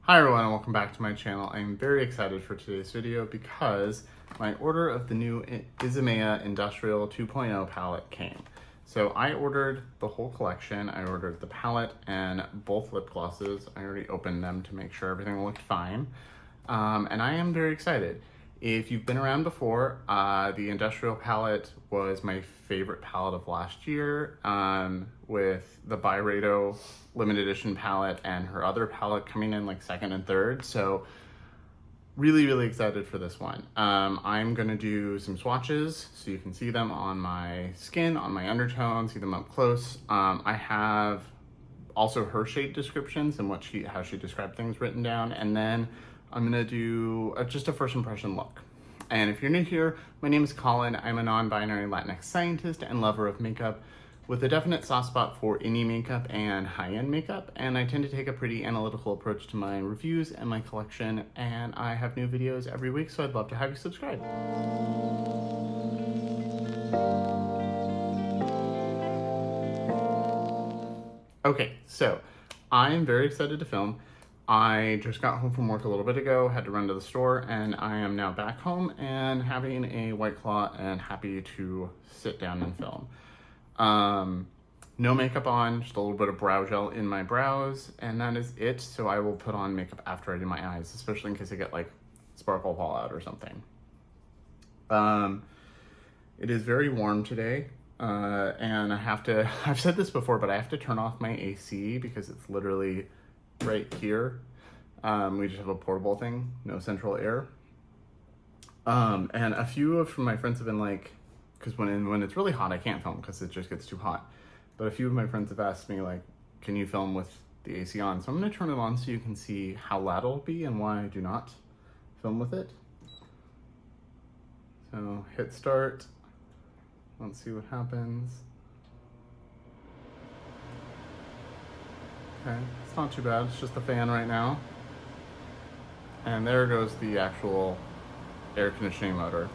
Hi everyone and welcome back to my channel. I'm very excited for today's video because my order of the new Isamaya Industrial 2.0 palette came. So I ordered the whole collection. I ordered the palette and both lip glosses. I already opened them to make sure everything looked fine. And I am very excited. If you've been around before, the Industrial palette was my favorite palette of last year, with the Byredo limited edition palette and her other palette coming in like second and third. So really excited for this one. I'm gonna do some swatches so you can see them on my skin, on my undertone, see them up close. I have also her shade descriptions and how she described things written down, and then I'm gonna do just a first impression look. And if you're new here, my name is Colin. I'm a non-binary Latinx scientist and lover of makeup with a definite soft spot for indie makeup and high-end makeup. And I tend to take a pretty analytical approach to my reviews and my collection. And I have new videos every week, so I'd love to have you subscribe. Okay, so I'm very excited to film. I just got home from work a little bit ago, had to run to the store, and I am now back home and having a White Claw and happy to sit down and film. No makeup on, just a little bit of brow gel in my brows, and that is it. So I will put on makeup after I do my eyes, especially in case I get like sparkle fallout or something. It is very warm today. And I've said this before, but I have to turn off my AC because it's literally right here. We just have a portable thing, no central air. And a few of my friends have been like, because when it's really hot, I can't film because it just gets too hot. But a few of my friends have asked me like, can you film with the AC on? So I'm gonna turn it on so you can see how loud it'll be and why I do not film with it. So hit start. Let's see what happens. Okay, it's not too bad. It's just the fan right now. And there goes the actual air conditioning motor.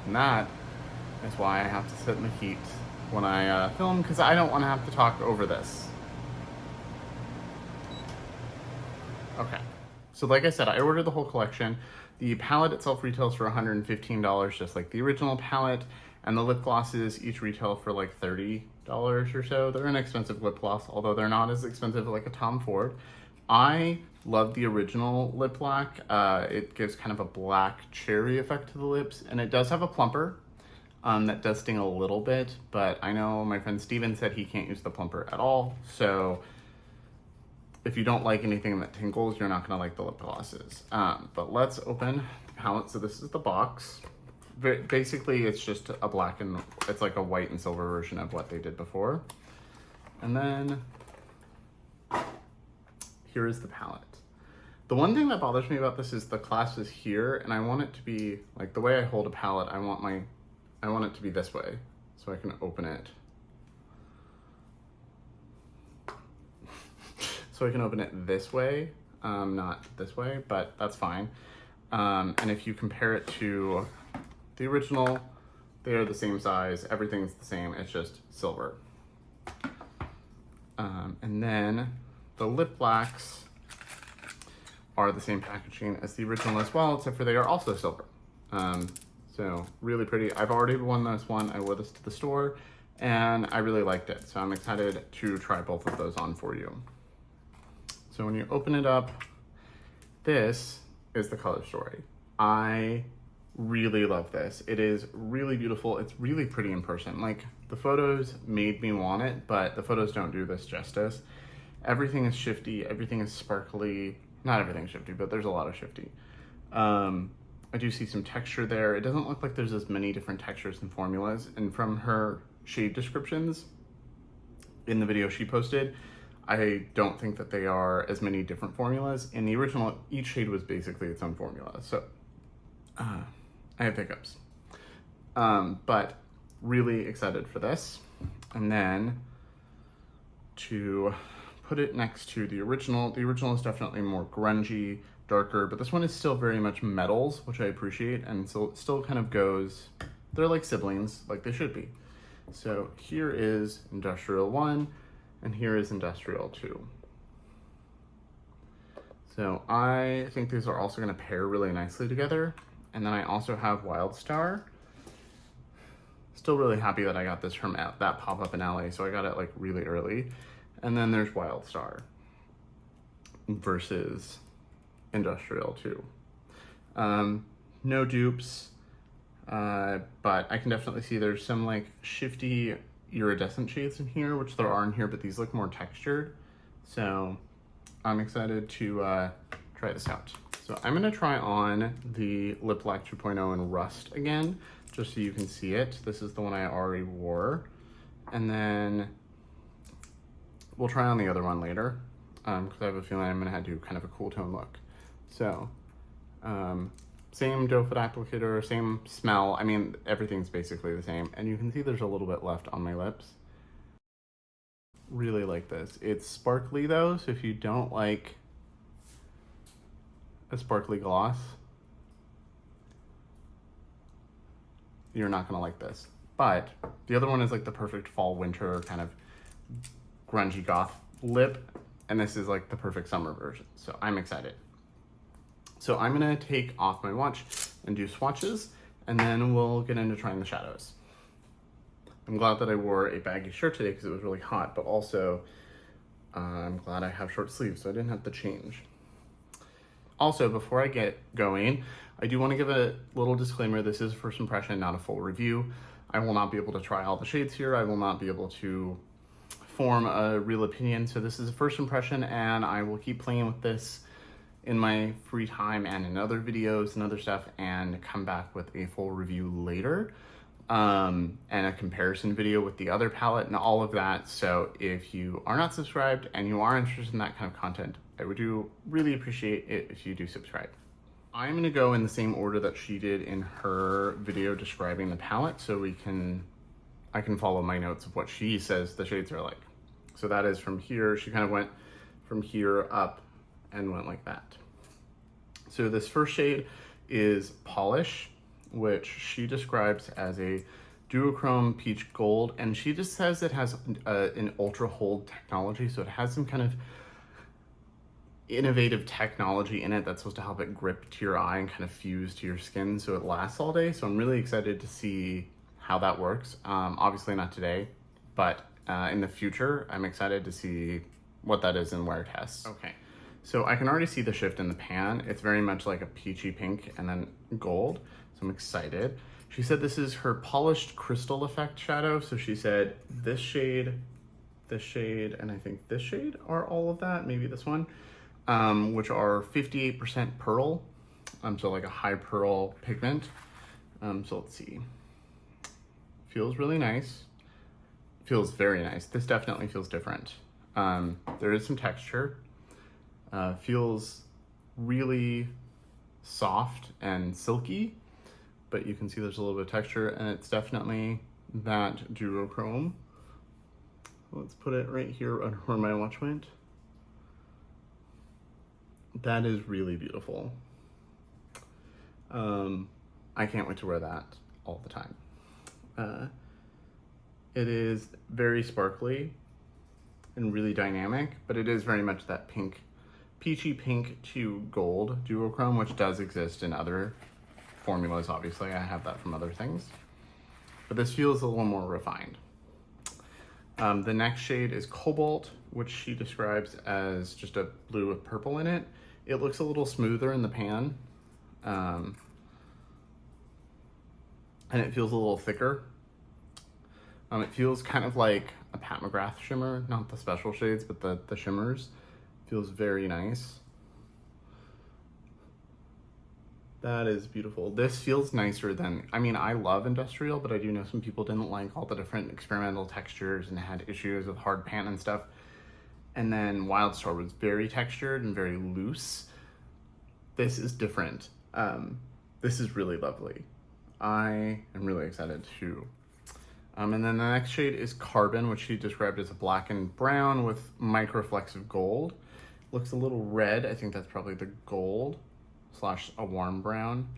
And that is why I have to sit in the heat when I film, because I don't want to have to talk over this. Okay, so like I said, I ordered the whole collection. The palette itself retails for $115, just like the original palette, and the lip glosses each retail for like $30 or so. They're an expensive lip gloss, although they're not as expensive like a Tom Ford. I love the original lip black. It gives kind of a black cherry effect to the lips, and it does have a plumper. That does sting a little bit, but I know my friend Steven said he can't use the plumper at all, so if you don't like anything that tingles, you're not gonna like the lip glosses. But let's open the palette. So this is the box. Basically, it's just a black and, it's like a white and silver version of what they did before. And then here is the palette. The one thing that bothers me about this is the clasp is here, and I want it to be, like the way I hold a palette, I want it to be this way, so I can open it. So I can open it this way, not this way, but that's fine. And if you compare it to the original, they are the same size, everything's the same, it's just silver. And then the lip blacks are the same packaging as the original as well, except for they are also silver. So really pretty. I've already worn this one. I wore this to the store and I really liked it. So I'm excited to try both of those on for you. So when you open it up, this is the color story. I really love this. It is really beautiful. It's really pretty in person. Like, the photos made me want it, but the photos don't do this justice. Everything is shifty, everything is sparkly. Not everything's shifty, but there's a lot of shifty. I do see some texture there. It doesn't look like there's as many different textures and formulas. And from her shade descriptions in the video she posted, I don't think that they are as many different formulas. In the original, each shade was basically its own formula. So I have hiccups. But really excited for this. And then to put it next to the original is definitely more grungy, darker, but this one is still very much metals, which I appreciate, and so it still kind of goes, they're like siblings, like they should be. So here is Industrial 1, And here is Industrial too. So I think these are also gonna pair really nicely together. And then I also have Wild Star. Still really happy that I got this from that pop-up in LA, so I got it like really early. And then there's Wild Star versus Industrial too. No dupes, but I can definitely see there's some like shifty iridescent shades in here, which there are in here, but these look more textured. So I'm excited to try this out. So I'm gonna try on the Lip Lac 2.0 in Rust again, just so you can see it. This is the one I already wore. And then we'll try on the other one later, because I have a feeling I'm gonna do kind of a cool tone look. So, same doe foot applicator, same smell. I mean, everything's basically the same. And you can see there's a little bit left on my lips. Really like this. It's sparkly though, so if you don't like a sparkly gloss, you're not gonna like this. But the other one is like the perfect fall winter kind of grungy goth lip, and this is like the perfect summer version. So I'm excited. So I'm gonna take off my watch and do swatches, and then we'll get into trying the shadows. I'm glad that I wore a baggy shirt today because it was really hot, but also I'm glad I have short sleeves so I didn't have to change. Also, before I get going, I do want to give a little disclaimer. This is first impression, not a full review. I will not be able to try all the shades here. I will not be able to form a real opinion. So this is a first impression, and I will keep playing with this in my free time and in other videos and other stuff, and come back with a full review later. And a comparison video with the other palette and all of that. So if you are not subscribed and you are interested in that kind of content, I would really appreciate it if you do subscribe. I'm gonna go in the same order that she did in her video describing the palette, so I can follow my notes of what she says the shades are like. So that is from here. She kind of went from here up and went like that. So this first shade is Polish, which she describes as a duochrome peach gold, and she just says it has an ultra hold technology, so it has some kind of innovative technology in it that's supposed to help it grip to your eye and kind of fuse to your skin so it lasts all day. So I'm really excited to see how that works. Obviously not today, but in the future, I'm excited to see what that is in wear tests. Okay, so I can already see the shift in the pan. It's very much like a peachy pink and then gold. So I'm excited. She said this is her polished crystal effect shadow. So she said this shade, and I think this shade are all of that, maybe this one, which are 58% pearl. So like a high pearl pigment. So let's see. Feels really nice. Feels very nice. This definitely feels different. There is some texture. Feels really soft and silky, but you can see there's a little bit of texture, and it's definitely that duochrome. Let's put it right here on where my watch went. That is really beautiful. I can't wait to wear that all the time. It is very sparkly and really dynamic, but it is very much that pink, peachy pink to gold duochrome, which does exist in other formulas. Obviously, I have that from other things, but this feels a little more refined. The next shade is Cobalt, which she describes as just a blue with purple in it. It looks a little smoother in the pan, and it feels a little thicker. It feels kind of like a Pat McGrath shimmer, not the special shades, but the shimmers. Feels very nice. That is beautiful. This feels nicer than, I mean, I love Industrial, but I do know some people didn't like all the different experimental textures and had issues with hard pan and stuff. And then Wild Star was very textured and very loose. This is different. This is really lovely. I am really excited too. And then the next shade is Carbon, which she described as a black and brown with microflecks of gold. Looks a little red. I think that's probably the gold / a warm brown.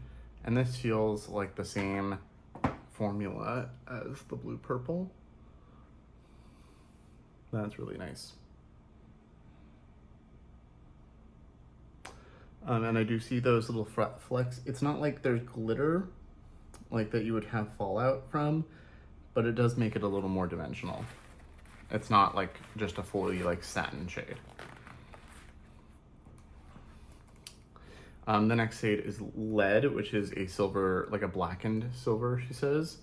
And this feels like the same formula as the blue purple. That's really nice. And I do see those little flecks. It's not like there's glitter like that you would have fallout from, but it does make it a little more dimensional. It's not like just a fully like satin shade. The next shade is Lead, which is a silver, like a blackened silver, she says.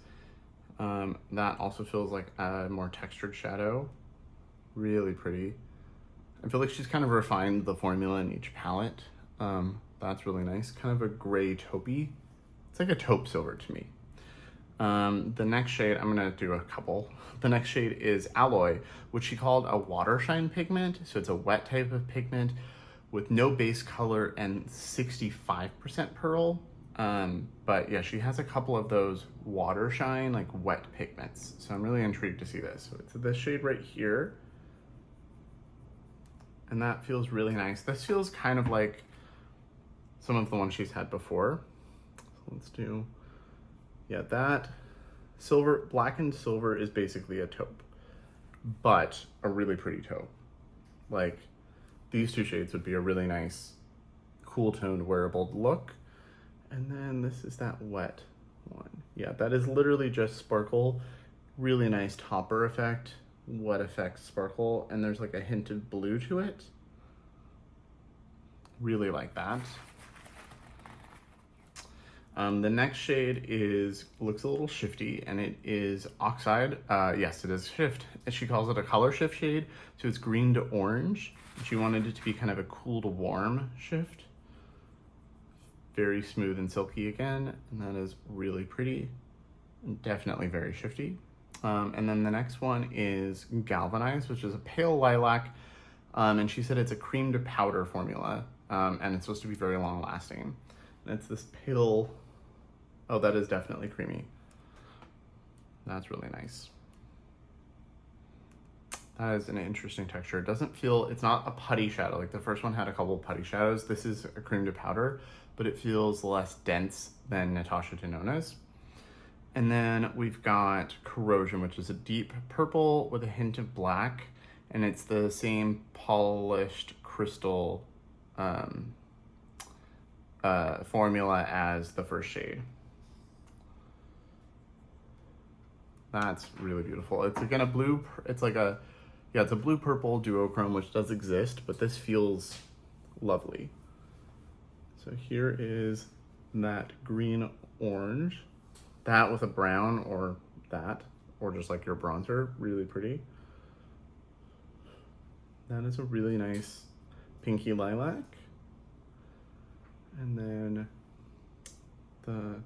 That also feels like a more textured shadow. Really pretty. I feel like she's kind of refined the formula in each palette. That's really nice. Kind of a gray taupey. It's like a taupe silver to me. The next shade, I'm gonna do a couple. The next shade is Alloy, which she called a water shine pigment. So it's a wet type of pigment with no base color and 65% pearl. But yeah, she has a couple of those water shine, like wet pigments. So I'm really intrigued to see this. So it's this shade right here. And that feels really nice. This feels kind of like some of the ones she's had before. So let's do, yeah, that silver, blackened silver is basically a taupe, but a really pretty taupe. Like these two shades would be a really nice, cool toned wearable look. And then this is that wet one. Yeah, that is literally just sparkle. Really nice topper effect, wet effect sparkle, and there's like a hint of blue to it. Really like that. The next shade looks a little shifty, and it is Oxide. Yes, it is shift. She calls it a color shift shade, so it's green to orange. She wanted it to be kind of a cool to warm shift. Very smooth and silky again, and that is really pretty. Definitely very shifty. And then the next one is Galvanized, which is a pale lilac, and she said it's a cream to powder formula, and it's supposed to be very long lasting. And it's this pale, oh, that is definitely creamy. That's really nice. That is an interesting texture. It doesn't feel, it's not a putty shadow. Like the first one had a couple of putty shadows. This is a cream to powder, but it feels less dense than Natasha Denona's. And then we've got Corrosion, which is a deep purple with a hint of black, and it's the same polished crystal formula as the first shade. That's really beautiful. It's again a blue, it's like a, yeah, it's a blue purple duochrome, which does exist, but this feels lovely. So here is that green orange, that with a brown or that, or just like your bronzer, really pretty. That is a really nice pinky lilac. And then the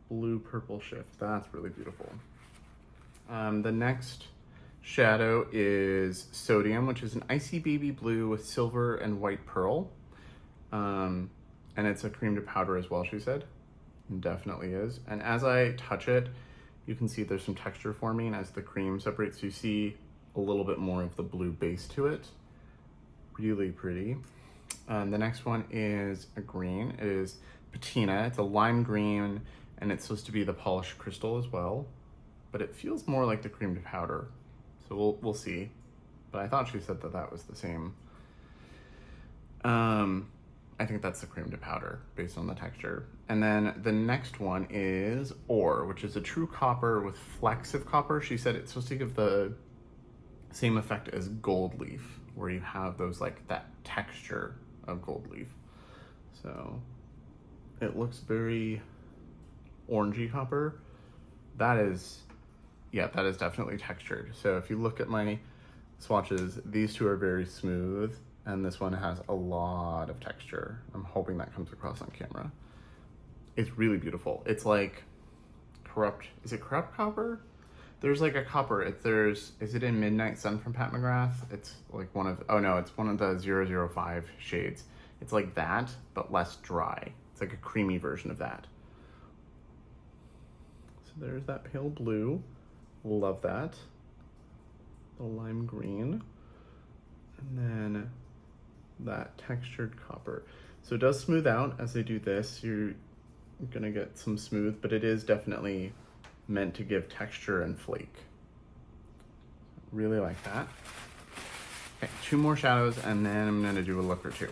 blue purple shift, that's really beautiful. The next shadow is Sodium, which is an icy baby blue with silver and white pearl. And it's a cream to powder as well, she said. It definitely is. And as I touch it, you can see there's some texture forming as the cream separates. You see a little bit more of the blue base to it. Really pretty. The next one is a green. It is Patina. It's a lime green, and it's supposed to be the polished crystal as well. But it feels more like the cream to powder. So we'll see. But I thought she said that that was the same. I think that's the cream to powder based on the texture. And then the next one is Ore, which is a true copper with flecks of copper. She said it's supposed to give the same effect as Gold Leaf, where you have those like that texture of Gold Leaf. So it looks very orangey copper. That is, yeah, that is definitely textured. So if you look at my swatches, these two are very smooth, and this one has a lot of texture. I'm hoping that comes across on camera. It's really beautiful. It's like corrupt, is it corrupt copper? There's like a copper, is it in Midnight Sun from Pat McGrath? It's like one of, oh no, it's one of the 005 shades. It's like that, but less dry. It's like a creamy version of that. So there's that pale blue. Love that. The lime green. And then that textured copper. So it does smooth out as they do this. You're gonna get some smooth, but it is definitely meant to give texture and flake. Really like that. Okay, 2 more shadows, and then I'm gonna do a look or two.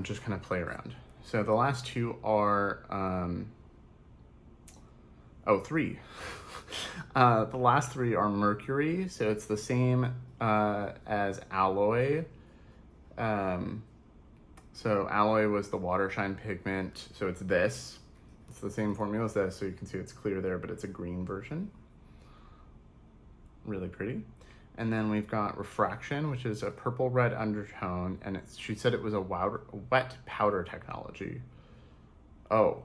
Just kind of play around. So the last 2 are, 3. The last 3 are Mercury, so it's the same as Alloy. So Alloy was the water shine pigment, so it's this. It's the same formula as this, so you can see it's clear there, but it's a green version. Really pretty. And then we've got Refraction, which is a purple red undertone, and she said it was a wet powder technology. Oh,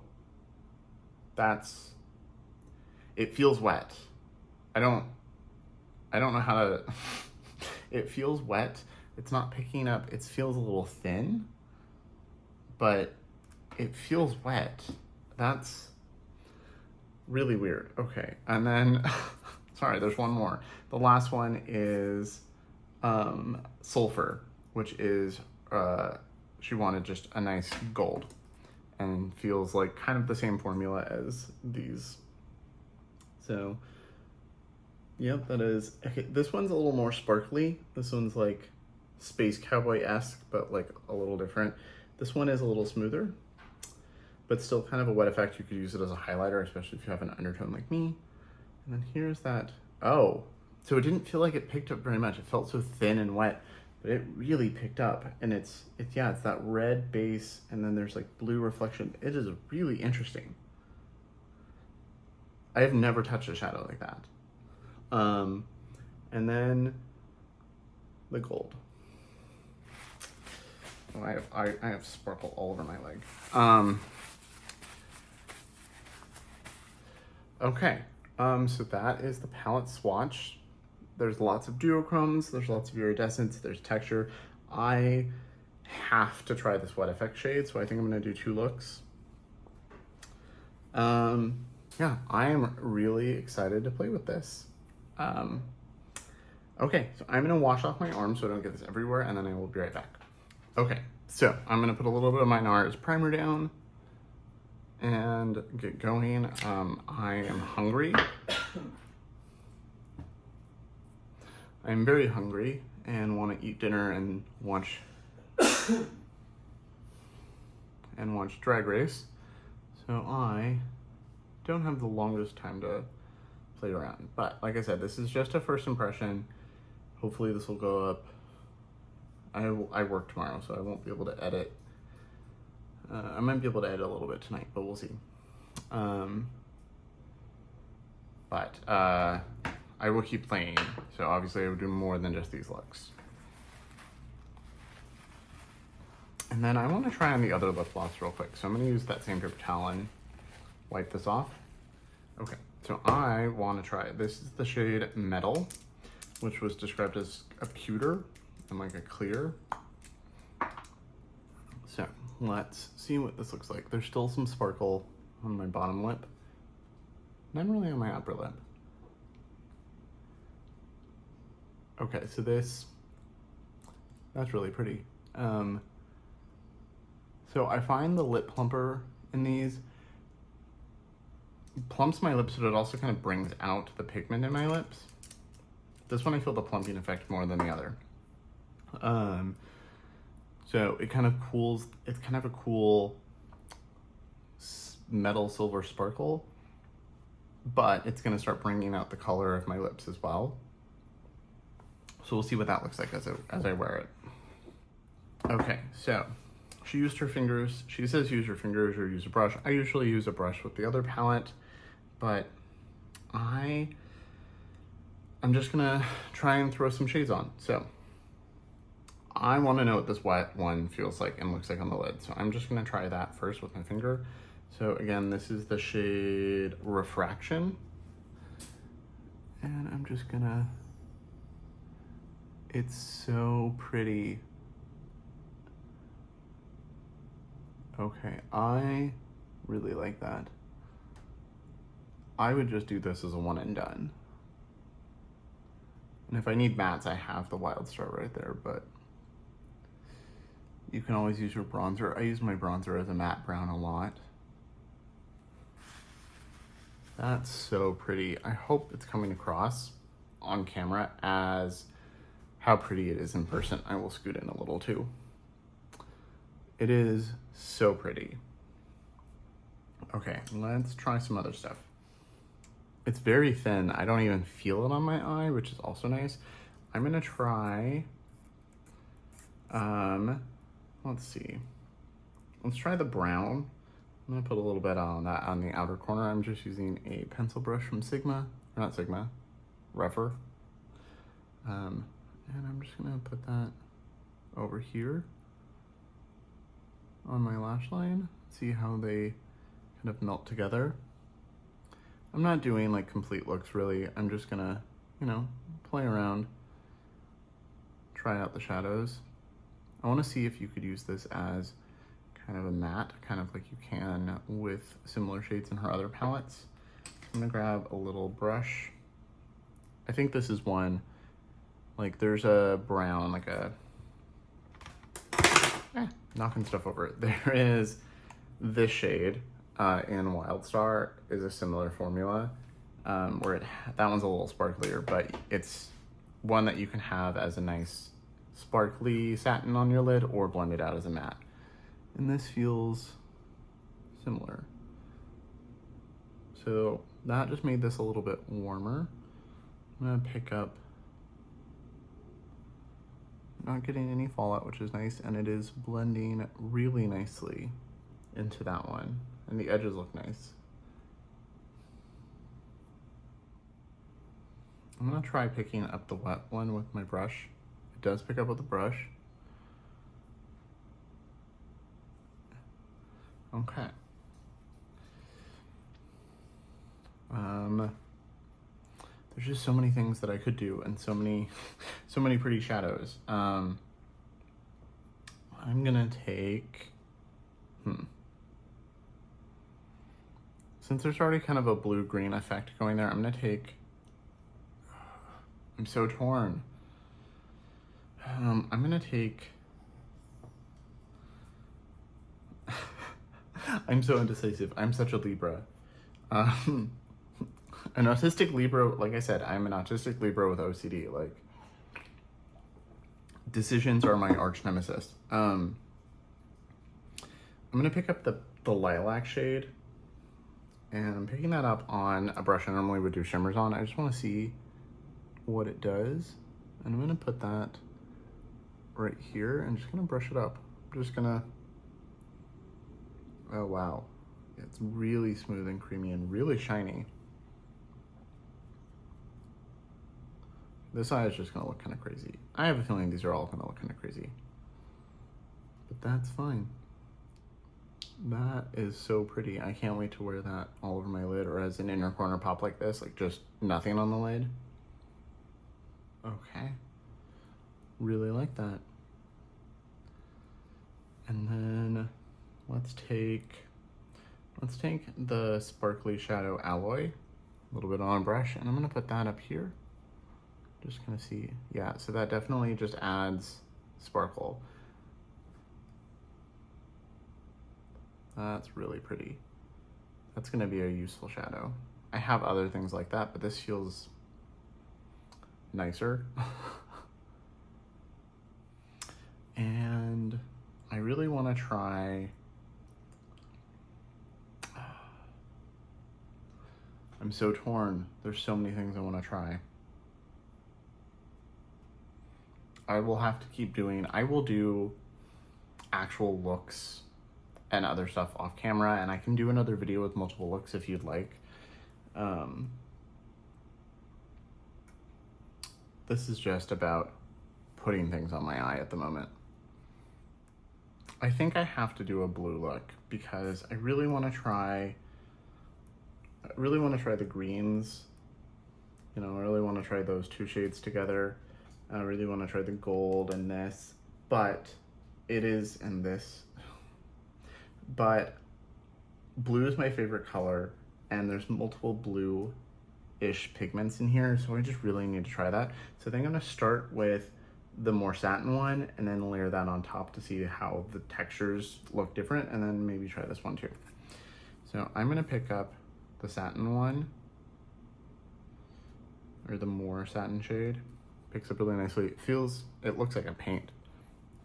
it feels wet. I don't know how to, it feels wet. It's not picking up, it feels a little thin, but it feels wet. That's really weird. Okay, and then, sorry, there's one more. The last one is Sulfur, which is, she wanted just a nice gold and feels like kind of the same formula as these. So, yep, that is, okay, this one's a little more sparkly. This one's like Space Cowboy-esque, but like a little different. This one is a little smoother, but still kind of a wet effect. You could use it as a highlighter, especially if you have an undertone like me. And then here's that, oh, so it didn't feel like it picked up very much. It felt so thin and wet, but it really picked up. And it's that red base, and then there's like blue reflection. It is really interesting. I have never touched a shadow like that. And then the gold. Oh, I have sparkle all over my leg. Okay, so that is the palette swatch. There's lots of duochromes, there's lots of iridescence, there's texture. I have to try this wet effect shade, so I think I'm gonna do 2 looks. Yeah, I am really excited to play with this. Okay, so I'm gonna wash off my arm so I don't get this everywhere, and then I will be right back. Okay, so I'm gonna put a little bit of my NARS primer down and get going. I am hungry. I'm very hungry and want to eat dinner and watch Drag Race. So I don't have the longest time to play around. But like I said, this is just a first impression. Hopefully this will go up. I work tomorrow, so I won't be able to edit. I might be able to edit a little bit tonight, but we'll see. I will keep playing, so obviously I will do more than just these looks. And then I want to try on the other lip gloss real quick. So I'm going to use that same paper towel and wipe this off. Okay, so I want to try, this is the shade Metal, which was described as a pewter and like a clear. So let's see what this looks like. There's still some sparkle on my bottom lip, not really on my upper lip. Okay, so that's really pretty. So I find the lip plumper in these plumps my lips, but it also kind of brings out the pigment in my lips. This one I feel the plumping effect more than the other. So it kind of cools, it's kind of a cool metal silver sparkle, but it's gonna start bringing out the color of my lips as well. So we'll see what that looks like as I wear it. Okay, so she used her fingers. She says use your fingers or use a brush. I usually use a brush with the other palette, but I'm just gonna try and throw some shades on. So I wanna know what this wet one feels like and looks like on the lid. So I'm just gonna try that first with my finger. So again, this is the shade Refraction. And I'm just gonna, it's so pretty. Okay, I really like that. I would just do this as a one and done. And if I need mattes, I have the Wild Star right there, but you can always use your bronzer. I use my bronzer as a matte brown a lot. That's so pretty. I hope it's coming across on camera as how pretty it is in person. I will scoot in a little too. It is so pretty. Okay, let's try some other stuff. It's very thin. I don't even feel it on my eye, which is also nice. I'm gonna try, let's see. Let's try the brown. I'm gonna put a little bit on that on the outer corner. I'm just using a pencil brush from Sigma, or not Sigma, Refer. And I'm just gonna put that over here on my lash line. See how they kind of melt together. I'm not doing like complete looks really. I'm just gonna, you know, play around, try out the shadows. I wanna see if you could use this as kind of a matte, kind of like you can with similar shades in her other palettes. I'm gonna grab a little brush. I think this is one, like there's a brown, like a, knocking stuff over. There is this shade in Wildstar is a similar formula where that one's a little sparklier, but it's one that you can have as a nice sparkly satin on your lid or blend it out as a matte. And this feels similar. So that just made this a little bit warmer. I'm gonna pick up, not getting any fallout, which is nice, and it is blending really nicely into that one. And the edges look nice. I'm gonna try picking up the wet one with my brush. It does pick up with the brush. Okay. There's just so many things that I could do and so many pretty shadows. I'm gonna take, since there's already kind of a blue-green effect going there, I'm gonna take, I'm so torn. I'm gonna take, I'm so indecisive. I'm such a Libra. An autistic Libra, like I said, I'm an autistic Libra with OCD. Like, decisions are my arch nemesis. I'm gonna pick up the lilac shade, and I'm picking that up on a brush I normally would do shimmers on. I just wanna see what it does. And I'm gonna put that right here and just gonna brush it up. I'm just gonna, oh wow. It's really smooth and creamy and really shiny. This eye is just gonna look kind of crazy. I have a feeling these are all gonna look kind of crazy, but that's fine. That is so pretty. I can't wait to wear that all over my lid or as an inner corner pop like this, like just nothing on the lid. Okay, really like that. And then let's take the sparkly shadow alloy, a little bit on a brush, and I'm gonna put that up here. Just gonna see, yeah, so that definitely just adds sparkle. That's really pretty. That's gonna be a useful shadow. I have other things like that, but this feels nicer. And I really wanna try, I'm so torn. There's so many things I wanna try. I will have to keep doing, I will do actual looks and other stuff off camera, and I can do another video with multiple looks if you'd like. This is just about putting things on my eye at the moment. I think I have to do a blue look because I really want to try the greens. You know, I really want to try those two shades together. I really want to try the gold and this, but it is, and this, but blue is my favorite color, and there's multiple blue-ish pigments in here, so I just really need to try that. So I think I'm gonna start with the more satin one and then layer that on top to see how the textures look different, and then maybe try this one too. So I'm gonna pick up the satin one, or the more satin shade. Picks up really nicely. It looks like a paint.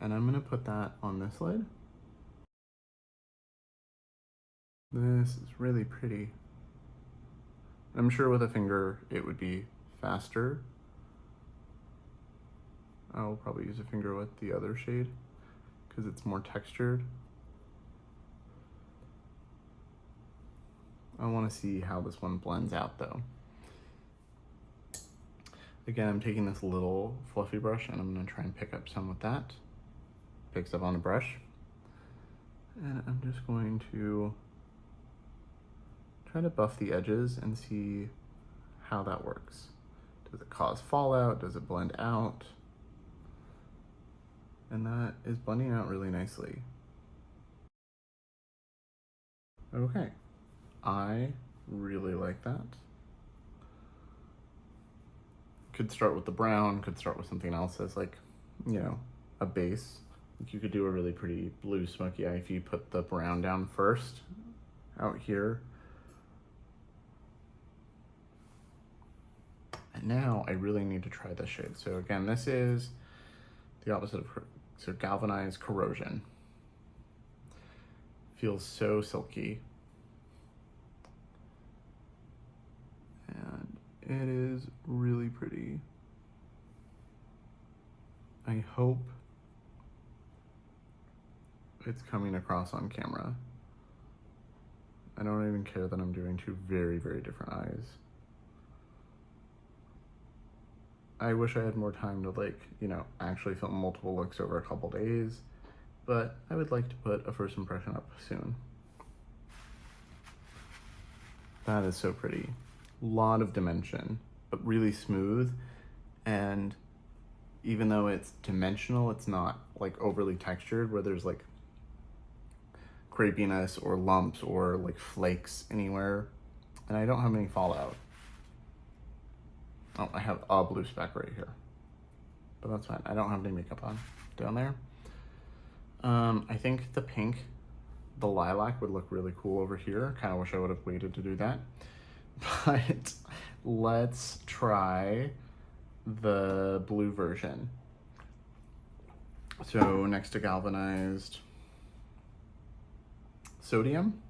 And I'm gonna put that on this lid. This is really pretty. I'm sure with a finger it would be faster. I'll probably use a finger with the other shade because it's more textured. I want to see how this one blends out though. Again, I'm taking this little fluffy brush and I'm going to try and pick up some with that. Picks up on the brush. And I'm just going to try to buff the edges and see how that works. Does it cause fallout? Does it blend out? And that is blending out really nicely. Okay, I really like that. Could start with the brown, could start with something else as like, you know, a base. You could do a really pretty blue smoky eye if you put the brown down first out here. And now I really need to try this shade. So again, this is the opposite of galvanized corrosion. Feels so silky. And it is really pretty. I hope it's coming across on camera. I don't even care that I'm doing two very, very different eyes. I wish I had more time to like, you know, actually film multiple looks over a couple days, but I would like to put a first impression up soon. That is so pretty. Lot of dimension, but really smooth. And even though it's dimensional, it's not like overly textured where there's like crepiness or lumps or like flakes anywhere. And I don't have any fallout. Oh, I have a blue speck right here, but that's fine. I don't have any makeup on down there. I think the pink, the lilac would look really cool over here. Kind of wish I would have waited to do that, but let's try the blue version. So next to galvanized sodium,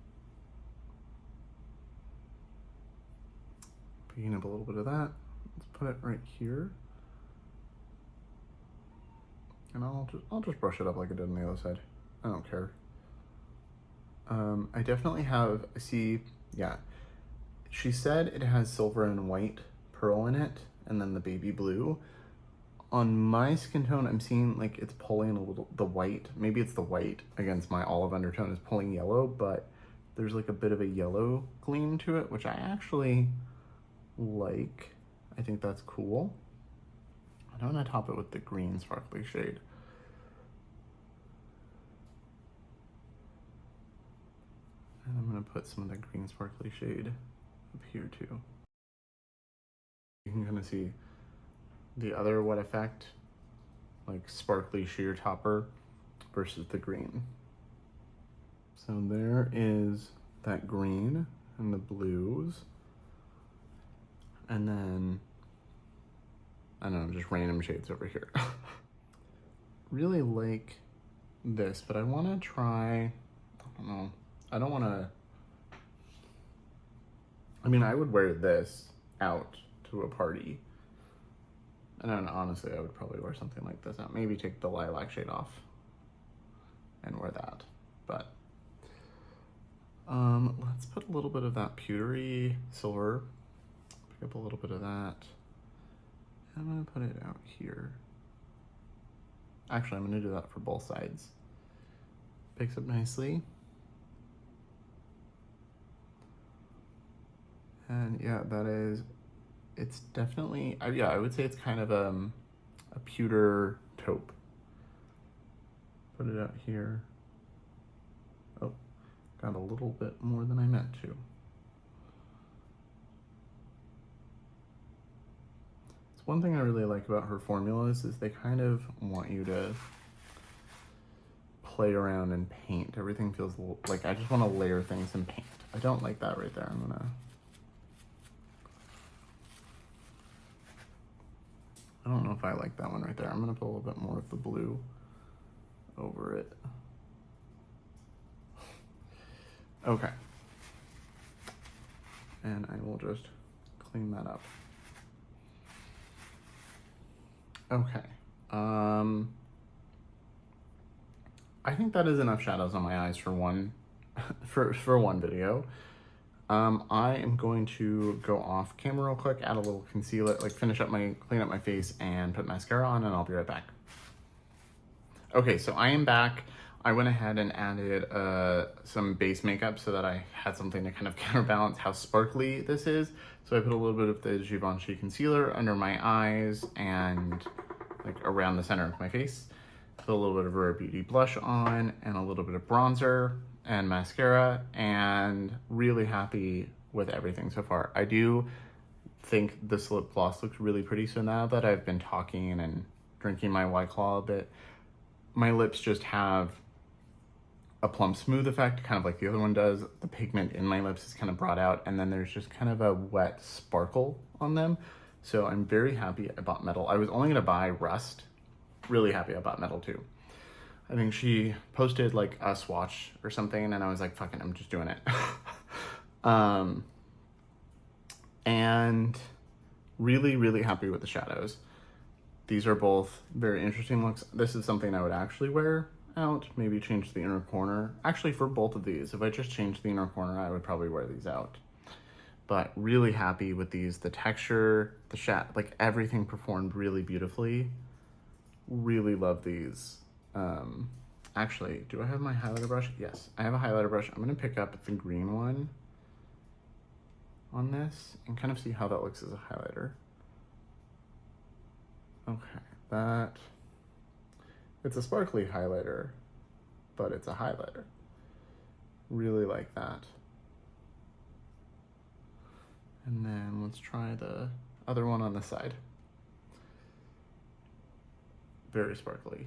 picking up a little bit of that. Let's put it right here. And I'll just brush it up like I did on the other side. I don't care. I definitely have, yeah. She said it has silver and white pearl in it, and then the baby blue. On my skin tone, I'm seeing like it's pulling a little, the white, maybe it's the white against my olive undertone is pulling yellow, but there's like a bit of a yellow gleam to it, which I actually like. I think that's cool. I'm gonna top it with the green sparkly shade. And I'm gonna put some of that green sparkly shade up here too. You can kind of see the other wet effect, like sparkly sheer topper versus the green. So there is that green and the blues. And then, I don't know, just random shades over here. Really like this, but I want to try, I don't know, I don't want to, I mean, I would wear this out to a party. And then honestly, I would probably wear something like this out. Maybe take the lilac shade off and wear that. But let's put a little bit of that pewtery silver. Pick up a little bit of that. I'm gonna put it out here. Actually, I'm gonna do that for both sides. Picks up nicely. And yeah, that is, it's definitely, yeah, I would say it's kind of a pewter taupe. Put it out here. Oh, got a little bit more than I meant to. It's one thing I really like about her formulas is they kind of want you to play around and paint. Everything feels like I just want to layer things and paint. I don't like that right there. I'm gonna I don't know if I like that one right there. I'm gonna put a little bit more of the blue over it. Okay. And I will just clean that up. Okay. I think that is enough shadows on my eyes for one for one video. I am going to go off camera real quick, add a little concealer, like clean up my face and put mascara on, and I'll be right back. Okay, so I am back. I went ahead and added some base makeup so that I had something to kind of counterbalance how sparkly this is. So I put a little bit of the Givenchy concealer under my eyes and like around the center of my face. Put a little bit of Rare Beauty blush on and a little bit of bronzer and mascara, and really happy with everything so far. I do think this lip gloss looks really pretty, so now that I've been talking and drinking my White Claw a bit, my lips just have a plump smooth effect, kind of like the other one does. The pigment in my lips is kind of brought out, and then there's just kind of a wet sparkle on them. So I'm very happy I bought Metal. I was only gonna buy Rust. Really happy I bought Metal too. I think she posted like a swatch or something, and I was like, fuck it, I'm just doing it. And really, really happy with the shadows. These are both very interesting looks. This is something I would actually wear out, maybe change the inner corner. Actually, for both of these, if I just changed the inner corner, I would probably wear these out. But really happy with these. The texture, the shade, like everything performed really beautifully. Really love these. Actually, do I have my highlighter brush? Yes, I have a highlighter brush. I'm gonna pick up the green one on this and kind of see how that looks as a highlighter. Okay, it's a sparkly highlighter, but it's a highlighter. Really like that. And then let's try the other one on the side. Very sparkly.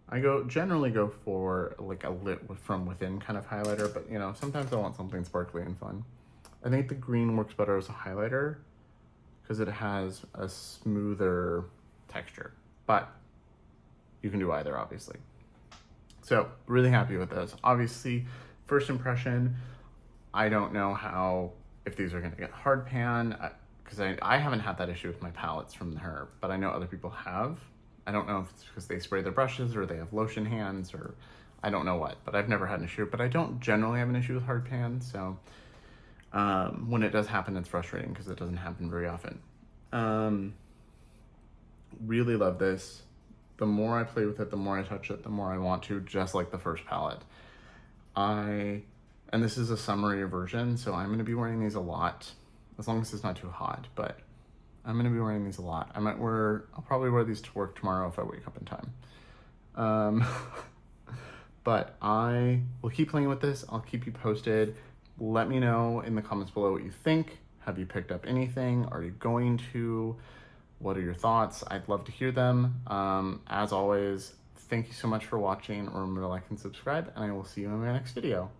I generally go for like a lit from within kind of highlighter, but you know, sometimes I want something sparkly and fun. I think the green works better as a highlighter because it has a smoother texture, but you can do either, obviously. So really happy with those. Obviously, first impression, I don't know if these are gonna get hard pan, because I haven't had that issue with my palettes from her, but I know other people have. I don't know if it's because they spray their brushes or they have lotion hands or I don't know what, but I've never had an issue. But I don't generally have an issue with hard pan, so when it does happen, it's frustrating because it doesn't happen very often. Really love this. The more I play with it, the more I touch it, the more I want to, just like the first palette. And this is a summery version, so I'm gonna be wearing these a lot, as long as it's not too hot, but I'm gonna be wearing these a lot. I'll probably wear these to work tomorrow if I wake up in time. But I will keep playing with this. I'll keep you posted. Let me know in the comments below what you think. Have you picked up anything? Are you going to? What are your thoughts? I'd love to hear them. As always, thank you so much for watching. Remember to like and subscribe, and I will see you in my next video.